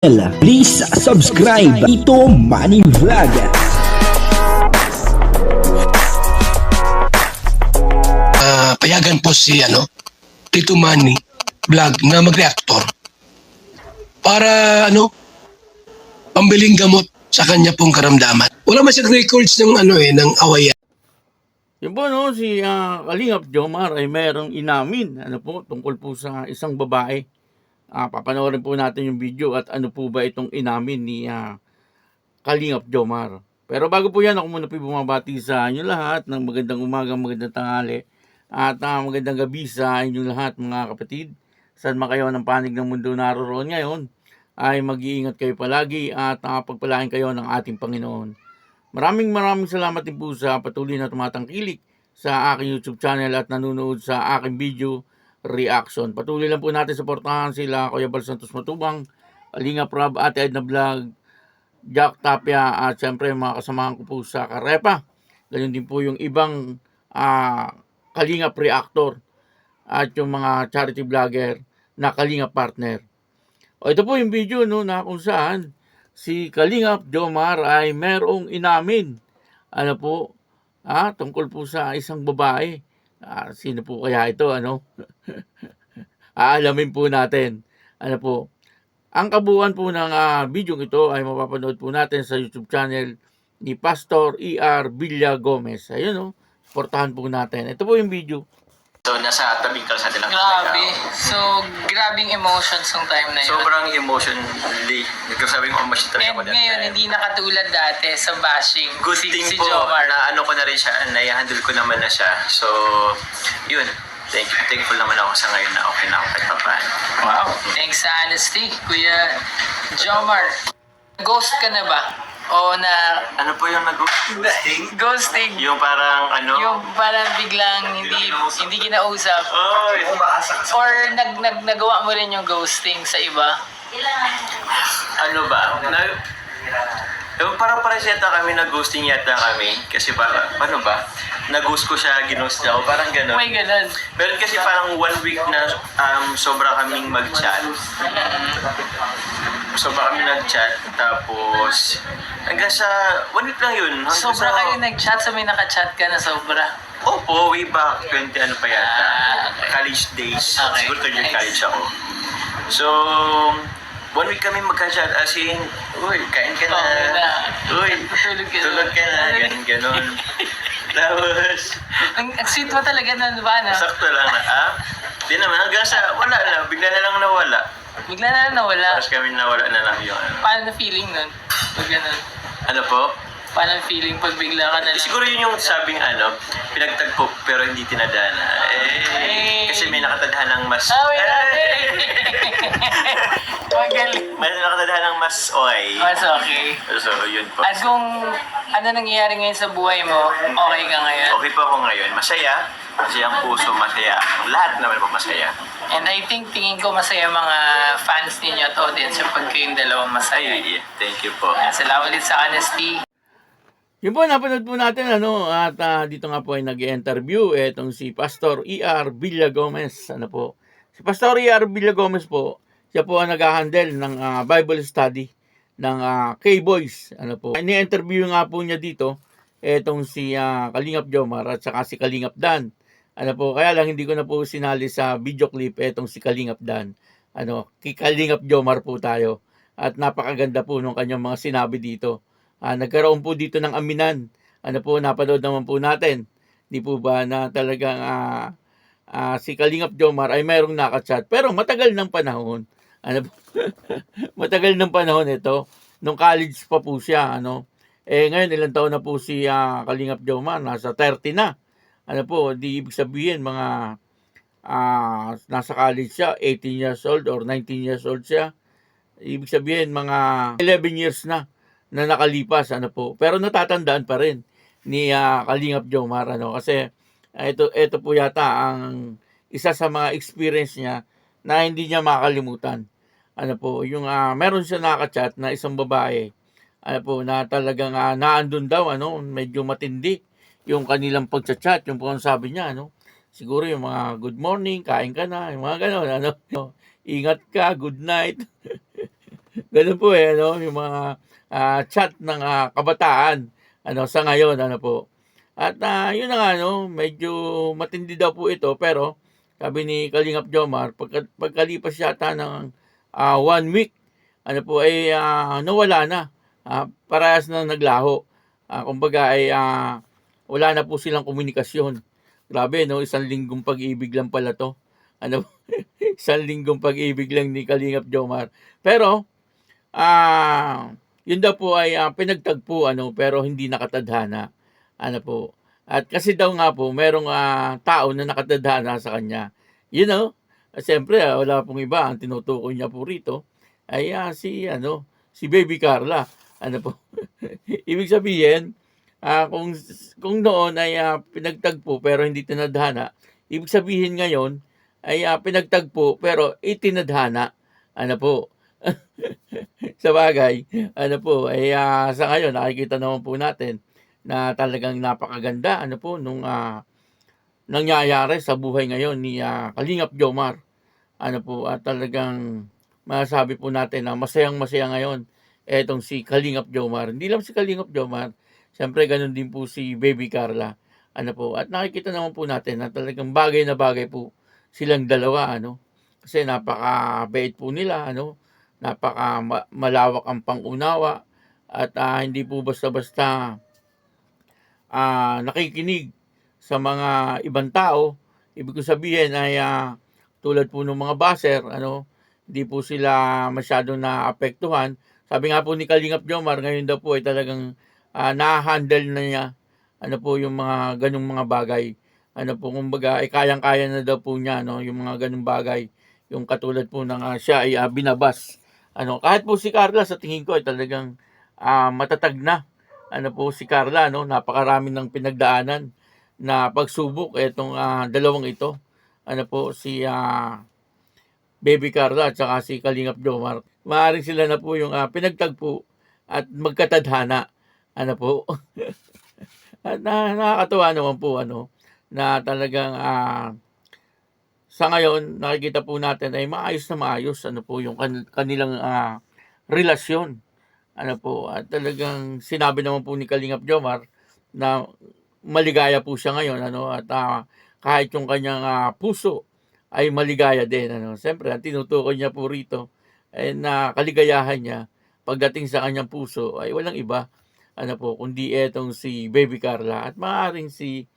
Please subscribe Ito Money Vlog. Payagan po si Tito Manny Vlog na mag-reactor para pambiling gamot sa kanya pong karamdaman. Wala man siyang records ng ng awayan. Yun po, si Kalingap Jomar ay mayroong inamin tungkol po sa isang babae. Papanoorin po natin yung video at ano po ba itong inamin ni Kalingap Jomar. Pero bago po yan, ako muna po bumabati sa inyo lahat ng magandang umaga, magandang tanghali at magandang gabi sa inyong lahat mga kapatid. Saan man kayo ng panig ng mundo naroon ngayon, ay mag-iingat kayo palagi at pagpalain kayo ng ating Panginoon. Maraming salamat din po sa patuloy na tumatangkilik sa aking YouTube channel at nanonood sa aking video reaction. Patuloy lang po natin suportahan sila Kuya Bal Santos Matubang, Kalingap Rob, Ate Edna Vlog, Jack Tapia at syempre mga kasamahan ko po sa Karepa. Ganyan din po yung ibang Kalingap Reactor at yung mga charity vlogger na Kalingap Partner. Ito po yung video na kung saan si Kalingap Jomar ay merong inamin tungkol po sa isang babae. Sino po kaya ito aalamin po natin. Ang kabuuan po ng video ito ay mapapanood po natin sa YouTube channel ni Pastor E.R. Villagomez. Ayun suportahan po natin. Ito po yung video. So, nasa tabing kalsada lang. Grabe. So, grabing emotions ng time na yun. Sobrang emotionally. Nagkasabi ko emotion talaga And ako that ngayon, time. hindi nakatulad dati sa bashing. Good si, thing si po Jomar. na ko na rin siya, na-handle ko naman na siya. So, yun. Thankful naman ako sa ngayon na okay na ako kahit paano. Wow. Thanks sa honesty, Kuya Jomar. Ghost ka na ba? O na Ano po yung nag-ghosting? ghosting? Yung parang Yung parang biglang hindi kinausap. Oy! Or nagawa mo rin yung ghosting sa iba? Ano ba? Yung parang pareseta kami, nag-ghosting yata kami. Kasi parang, paano ba? Nag-ghost ko siya, ginost niya ako, parang gano'n. May ganun. Pero kasi parang 1 week na sobra kaming mag-chat. Sobra kami nag-chat, tapos hanggang sa 1 week lang yun. Sobra kayo nag-chat, sa may naka-chat ka na sobra. Opo, way back 20 pa yata. Okay. College days. Okay. Siguro third year Nice. college ako. So, 1 week kami magka-chat as in, uy, kain ka na. Okay na. Uy, Tulog ka na. tulog ka na. Ganon. Tapos, Ang sweet mo talaga nun ba, no? sakto lang na, di naman, hanggang sa, wala na, bigla na lang nawala. Bigla na nawala. Tapos kami nawala na lang yung Paano na feeling nun? Pag ganun. Ano po? Paano na feeling pag bigla ka na lang? Siguro yun yung sabing pinagtagpo pero hindi tinadhana. Kasi may nakatadhanang mas... Wait natin! Magaling. May nakatadhanang mas okay. Mas okay. So, yun po. At kung ano nangyayari ngayon sa buhay mo, okay ka ngayon. Okay po ako ngayon. Masaya. Masaya ang puso, masaya. Lahat naman po masaya. And I think, tingin ko masaya mga fans ninyo at audience pag kayong dalawang masaya. Ay, thank you po. Salamat ulit sa honesty. Yun po, napanood po natin at dito nga po ay nag-interview etong si Pastor E.R. Villagomez. Si Pastor E.R. Villagomez po, siya po ang nag-handle ng Bible study ng K-Boys. Ini-interview nga po niya dito etong si Kalingap Jomar at saka si Kalingap Dan. Kaya lang hindi ko na po sinali sa video clip etong si Kalingap Dan. Kay Kalingap Jomar po tayo. At napakaganda po nung kanyang mga sinabi dito. Nagkaroon po dito ng aminan. Napanood naman po natin. Di po ba na talagang si Kalingap Jomar ay mayroong nakachat. Pero matagal ng panahon. Matagal ng panahon ito. Nung college pa po siya. Ngayon ilang taon na po si Kalingap Jomar. Nasa 30 na. Di ibig sabihin mga nasa college siya. 18 years old or 19 years old siya. Ibig sabihin mga 11 years na nakalipas pero natatandaan pa rin ni Kalingap Jomar kasi ito po yata ang isa sa mga experience niya na hindi niya makalimutan. Yung meron siya nakachat na isang babae na talagang naandun daw medyo matindi yung kanilang pagchat, yung po sabi niya siguro yung mga good morning, kain ka na, yung mga gano'n ingat ka, good night. Ganun po ano, yung mga chat ng kabataan ano, sa ngayon, ano po. At yun na nga, no, medyo matindi daw po ito, pero sabi ni Kalingap Jomar, pagkalipas yata ng 1 week, ano po, ay nawala na. Parehas na naglaho. Kumbaga ay wala na po silang komunikasyon. Grabe, no, isang linggong pag-ibig lang pala to. Ano, isang linggong pag-ibig lang ni Kalingap Jomar. Pero, yun daw po ay pinagtagpo, ano, pero hindi nakatadhana. Ano po. At kasi daw nga po, merong tao na nakatadhana sa kanya. You know, siyempre, wala pong iba. Ang tinutukoy niya po rito ay si Baby Carla. Ano po. Ibig sabihin, kung noon ay pinagtagpo pero hindi tinadhana, ibig sabihin ngayon ay pinagtagpo pero itinadhana. Ano po. Sa bagay, ano po, ay sa ngayon nakikita naman po natin na talagang napakaganda ano po nung nangyayari sa buhay ngayon ni Kalingap Jomar. Ano po, at talagang masasabi po natin na masayang-masaya ngayon etong si Kalingap Jomar. Hindi lang si Kalingap Jomar, siyempre ganun din po si Baby Carla. Ano po, at nakikita naman po natin na talagang bagay na bagay po silang dalawa, ano. Kasi napakabait po nila, ano. Malawak ang pangunawa at hindi po basta-basta nakikinig sa mga ibang tao. Ibig ko sabihin ay tulad po ng mga baser, ano, hindi po sila masyadong naapektuhan. Sabi nga po ni Kalingap Jomar, ngayon daw po ay talagang na-handle na niya ano po yung mga ganung mga bagay. Ano po, kumbaga, ay kayang-kaya na daw po niya, no, yung mga ganung bagay. Yung katulad po ng siya ay binabas. Ano, kahit po si Carla sa tingin ko ay talagang matatag na. Ano po si Carla, no, napakarami ng pinagdaanan na pagsubok etong dalawang ito. Ano po si Baby Carla at saka si Kalingap Jomar. Maaaring sila na po yung pinagtagpo at magkatadhana. Ano po. At nakakatuwa naman po ano na talagang sa ngayon nakikita po natin ay maayos na maayos ano po yung kanilang relasyon. Ano po, at talagang sinabi naman po ni Kalingap Jomar na maligaya po siya ngayon ano, at kahit yung kanyang puso ay maligaya din ano. Siyempre, ang tinutukoy niya po rito ay na kaligayahan niya pagdating sa kanyang puso ay walang iba ano po kundi etong si Baby Carla, at maaaring si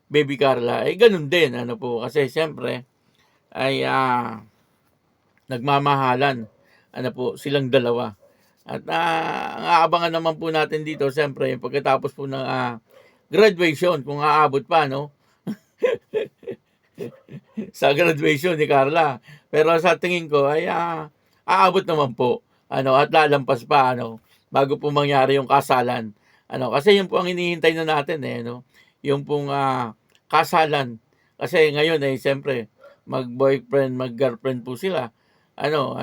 Baby Carla ay ganun din ano po kasi siyempre ay nagmamahalan ano po silang dalawa. At ang aabangan naman po natin dito, siyempre, pagkatapos po ng graduation, kung aabot pa, no? Sa graduation ni Carla. Pero sa tingin ko, ay aabot naman po. Ano, at lalampas pa, ano, bago po mangyari yung kasalan. Ano, kasi yun po ang hinihintay na natin, no? Yung pong kasalan. Kasi ngayon, siyempre, mag-boyfriend, mag-girlfriend po sila. Ano,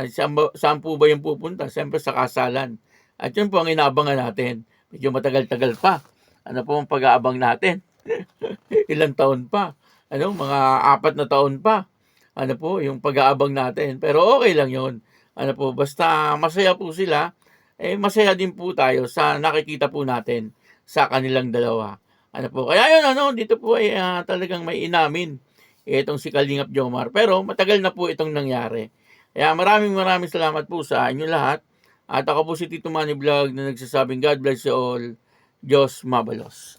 saan po ba yung pupunta? Siyempre sa kasalan. At yun po ang inaabangan natin. Medyo matagal-tagal pa. Ano po ang pag-aabang natin? Ilang taon pa? Ano, mga 4 na taon pa. Ano po, yung pag-aabang natin. Pero okay lang yun. Ano po, basta masaya po sila, masaya din po tayo sa nakikita po natin sa kanilang dalawa. Ano po, kaya yun, ano, dito po ay talagang may inamin itong si Kalingap Jomar. Pero matagal na po itong nangyari. Kaya maraming salamat po sa inyo lahat. At ako po si Tito Manny Vlog na nagsasabing God bless you all. Diyos mabalos.